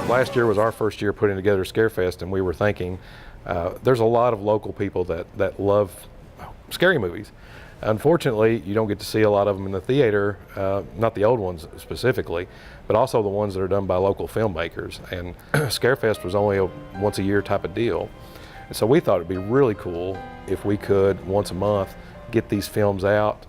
Last year was our first year putting together ScareFest, and we were thinking there's a lot of local people that love scary movies. Unfortunately, you don't get to see a lot of them in the theater, not the old ones specifically, but also the ones that are done by local filmmakers. And ScareFest was only a once a year type of deal. And so we thought it'd be really cool if we could, once a month, get these films out,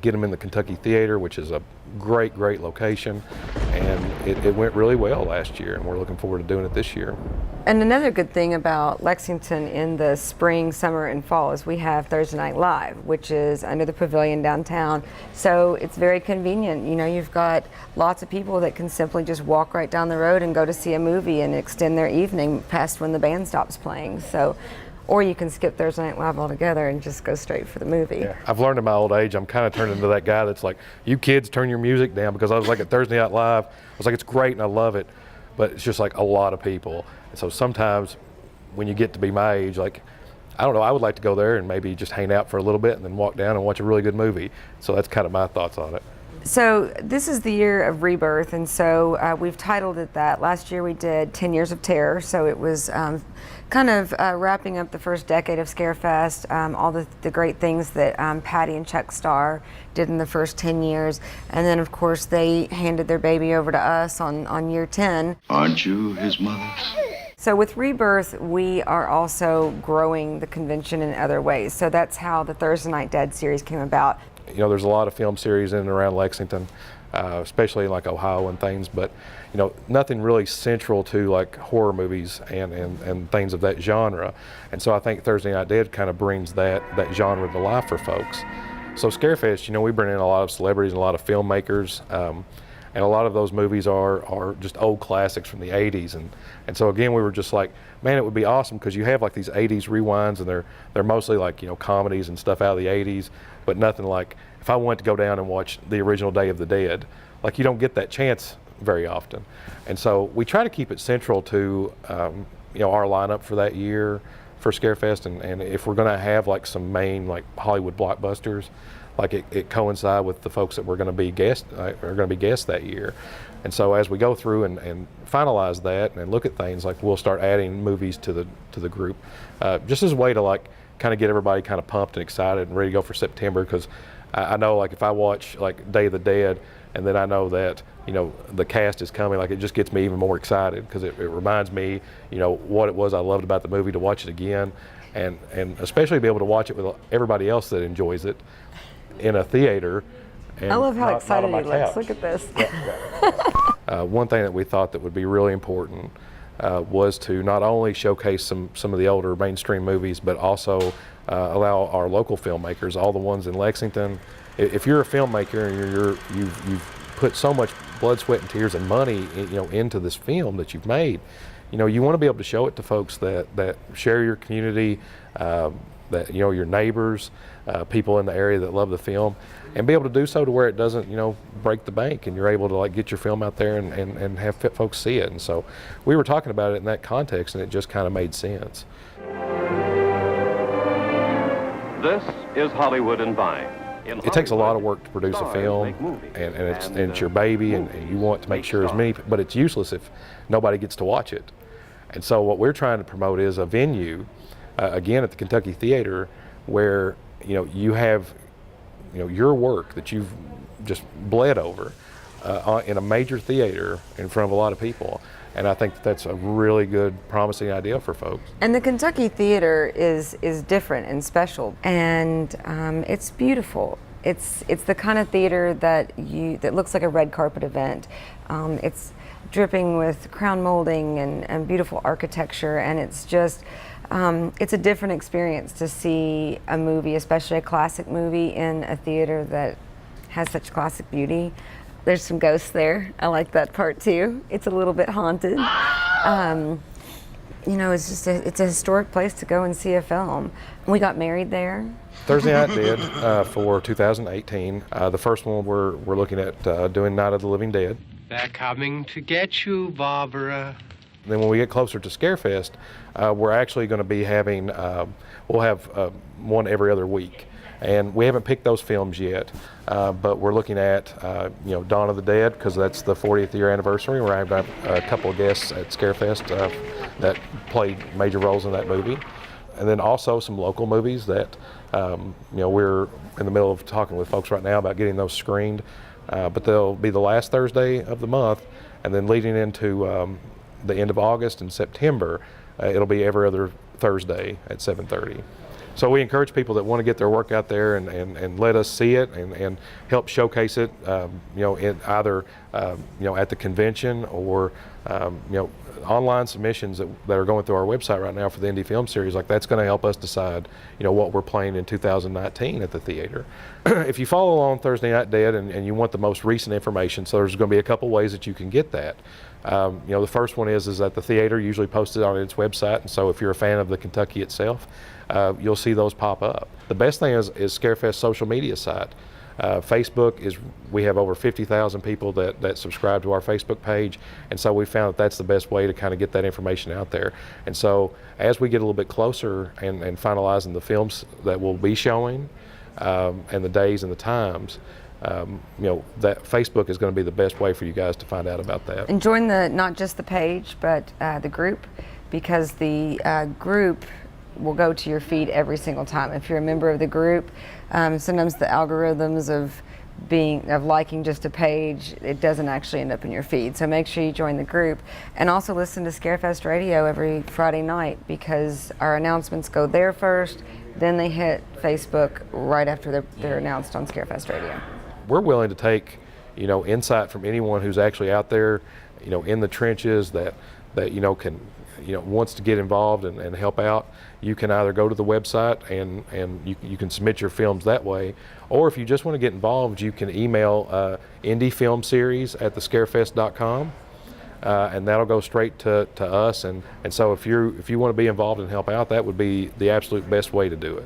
get them in the Kentucky Theater, which is a great location. And it went really well last year, and we're looking forward to doing it this year. And another good thing about Lexington in the spring, summer, and fall is we have Thursday Night Live, which is under the pavilion downtown. So it's very convenient. You know, you've got lots of people that can simply just walk right down the road and go to see a movie and extend their evening past when the band stops playing. So, or you can skip Thursday Night Live altogether and just go straight for the movie. Yeah. I've learned in my old age, I'm kind of turning into that guy that's like, you kids turn your music down, because I was like at Thursday Night Live, I was like, it's great and I love it, but it's just like a lot of people. And so sometimes when you get to be my age, like, I don't know, I would like to go there and maybe just hang out for a little bit and then walk down and watch a really good movie. So that's kind of my thoughts on it. So this is the year of rebirth, and so we've titled it that. Last year we did 10 Years of Terror, so it was kind of wrapping up the first decade of ScareFest, all the great things that Patty and Chuck Starr did in the first 10 years. And then of course they handed their baby over to us on year 10. Aren't you his mother? So with Rebirth, we are also growing the convention in other ways. So that's how the Thursday Night Dead series came about. You know, there's a lot of film series in and around Lexington, especially in like Ohio and things, but you know, nothing really central to like horror movies and things of that genre. And so I think Thursday Night Dead kind of brings that genre to life for folks. So ScareFest, you know, we bring in a lot of celebrities and a lot of filmmakers, and a lot of those movies are just old classics from the 80s. And so again, we were just like, man, it would be awesome, because you have like these 80s rewinds, and they're mostly like, you know, comedies and stuff out of the 80s, but nothing like, if I went to go down and watch the original Day of the Dead, like, you don't get that chance very often. And so we try to keep it central to you know, our lineup for that year for ScareFest, and if we're going to have like some main like Hollywood blockbusters, like it coincide with the folks that we're going to be guests that year. And so as we go through and finalize that and look at things, like, we'll start adding movies to the group, just as a way to like kind of get everybody kind of pumped and excited and ready to go for September. Because I know, like, if I watch like Day of the Dead and then I know that, you know, the cast is coming, like, it just gets me even more excited, because it reminds me, you know, what it was I loved about the movie, to watch it again, and especially be able to watch it with everybody else that enjoys it in a theater. And I love how excited he looks. looks. Look at this. One thing that we thought that would be really important was to not only showcase some of the older mainstream movies, but also allow our local filmmakers, all the ones in Lexington. If you're a filmmaker and you've put so much blood, sweat, and tears and money, you know, into this film that you've made, you know, you want to be able to show it to folks that share your community, that, you know, your neighbors, people in the area that love the film, and be able to do so to where it doesn't, you know, break the bank, and you're able to like get your film out there and have folks see it. And so we were talking about it in that context, and it just kind of made sense. This is Hollywood and Vine. It takes a lot of work to produce a film, and it's your baby, and you want to make sure as many, but it's useless if nobody gets to watch it. And so what we're trying to promote is a venue, again at the Kentucky Theater, where, you know, you have, you know, your work that you've just bled over in a major theater in front of a lot of people. And I think that's a really good, promising idea for folks. And the Kentucky Theater is different and special, and it's beautiful. It's the kind of theater that looks like a red carpet event. It's dripping with crown molding and beautiful architecture, and it's just it's a different experience to see a movie, especially a classic movie, in a theater that has such classic beauty. There's some ghosts there. I like that part too. It's a little bit haunted. You know, it's a historic place to go and see a film. We got married there. Thursday Night Dead for 2018. The first one we're looking at doing Night of the Living Dead. They're coming to get you, Barbara. Then when we get closer to ScareFest, we're actually going to be having, we'll have one every other week. And we haven't picked those films yet, but we're looking at Dawn of the Dead, because that's the 40th year anniversary. We're having a couple of guests at ScareFest that played major roles in that movie. And then also some local movies that we're in the middle of talking with folks right now about getting those screened. But they'll be the last Thursday of the month, and then leading into the end of August and September, it'll be every other Thursday at 7:30. So we encourage people that want to get their work out there and let us see it and help showcase it, in either at the convention or online submissions that are going through our website right now for the indie film series. Like, that's going to help us decide what we're playing in 2019 at the theater. If you follow along Thursday Night Dead and you want the most recent information, so there's going to be a couple ways that you can get that. The first one is that the theater usually posts it on its website, and so if you're a fan of the Kentucky itself, you'll see those pop up. The best thing is ScareFest social media site. Facebook we have over 50,000 people that subscribe to our Facebook page, and so we found that that's the best way to kind of get that information out there. And so as we get a little bit closer and finalizing the films that we'll be showing, and the days and the times, that Facebook is going to be the best way for you guys to find out about that. And join not just the page, but the group, because the group will go to your feed every single time. If you're a member of the group, sometimes the algorithms of liking just a page, it doesn't actually end up in your feed. So make sure you join the group, and also listen to ScareFest Radio every Friday night, because our announcements go there first, then they hit Facebook right after they're announced on ScareFest Radio. We're willing to take insight from anyone who's actually out there in the trenches that can wants to get involved and help out. You can either go to the website and you can submit your films that way, or if you just want to get involved, you can email indiefilmseries@thescarefest.com, and that'll go straight to us. And so if you want to be involved and help out, that would be the absolute best way to do it.